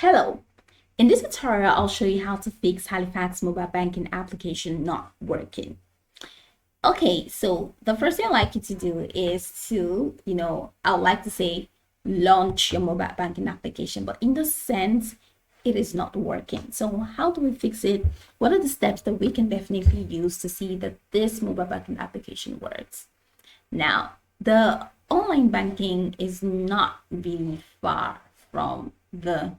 Hello. In this tutorial, I'll show you how to fix Halifax mobile banking application not working. Okay, so the first thing I'd like you to do is to, I would like to say launch your mobile banking application, but in the sense, it is not working. So how do we fix it? What are the steps that we can definitely use to see that this mobile banking application works? Now, the online banking is not really far from the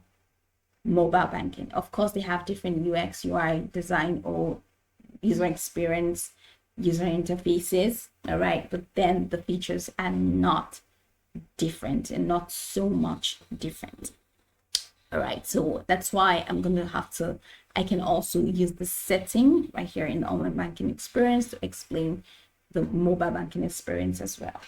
mobile banking. Of course, they have different UX, UI design or user experience, user interfaces, all right, but then the features are not different and not so much different. All right, so that's why I can also use the setting right here in the online banking experience to explain the mobile banking experience as well.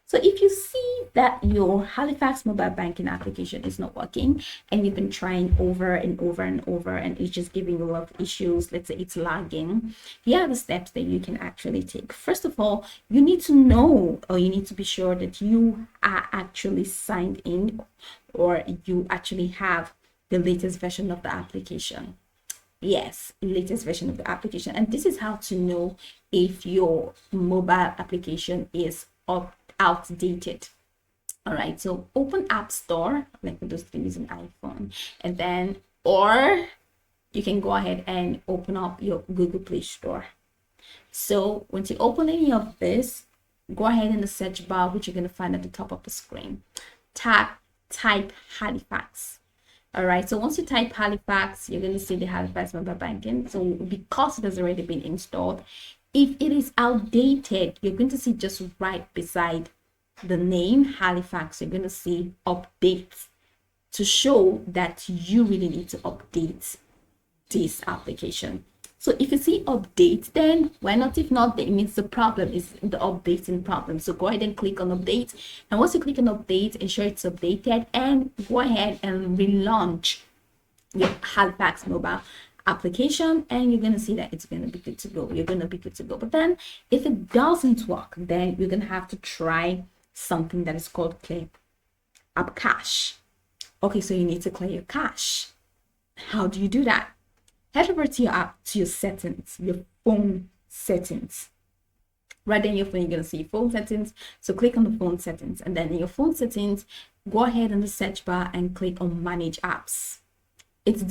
So if you see that your Halifax mobile banking application is not working and you've been trying over and over and over and it's just giving you a lot of issues, let's say it's lagging, here are the steps that you can actually take. First of all, you need to know, or you need to be sure that you are actually signed in or you actually have the latest version of the application. Yes, latest version of the application. And this is how to know if your mobile application is outdated. All right, so open App Store, like for those using iPhone, and then, or you can go ahead and open up your Google Play Store. So once you open any of this, go ahead in the search bar, which you're going to find at the top of the screen. Type Halifax. All right, so once you type Halifax, you're going to see the Halifax mobile banking. So because it has already been installed, if it is outdated, you're going to see just right beside the name Halifax, you're going to see updates to show that you really need to update this application. So if you see update, then why not? If not, then it means the problem is the updating problem. So go ahead and click on update. And once you click on update, ensure it's updated and go ahead and relaunch your Halifax mobile application, and you're going to see that it's going to be good to go. You're going to be good to go. But then if it doesn't work, then you're going to have to try something that is called clear up cache. Okay, so you need to clear your cache. How do you do that? Head over to your app, to your settings, your phone settings. Right there in your phone, you're going to see phone settings. So click on the phone settings, and then in your phone settings, go ahead in the search bar and click on manage apps. It's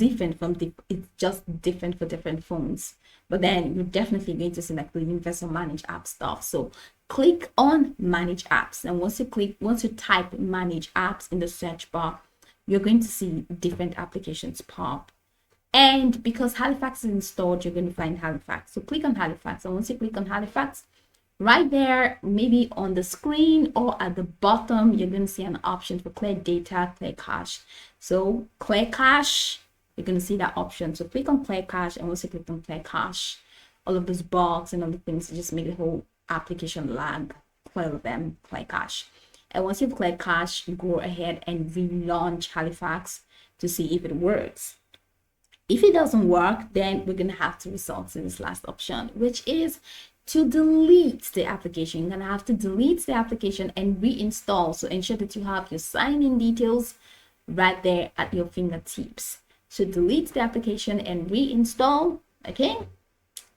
just different for different phones, but then you're definitely going to see like the universal manage app stuff. So click on manage apps, and once you type manage apps in the search bar, you're going to see different applications pop. And because Halifax is installed, you're going to find Halifax. So click on Halifax, and once you click on Halifax, right there, maybe on the screen or at the bottom, you're going to see an option for clear data, clear cache. So clear cache, you're going to see that option. So click on clear cache, and once you click on clear cache, all of those bugs and other things just make the whole application lag. Clear them, clear cache. And once you've cleared cache, go ahead and relaunch Halifax to see if it works. If it doesn't work, then we're going to have to resort to this last option, which is to delete the application. You're going to have to delete the application and reinstall. So ensure that you have your sign-in details right there at your fingertips. So delete the application and reinstall. Okay.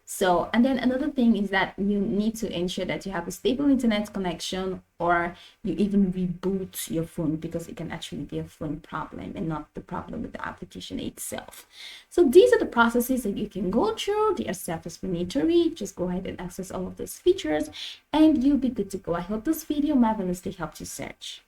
So, and then another thing is that you need to ensure that you have a stable internet connection, or you even reboot your phone, because it can actually be a phone problem and not the problem with the application itself. So these are the processes that you can go through. They are self-explanatory. Just go ahead and access all of those features and you'll be good to go. I hope this video marvelously helped you search.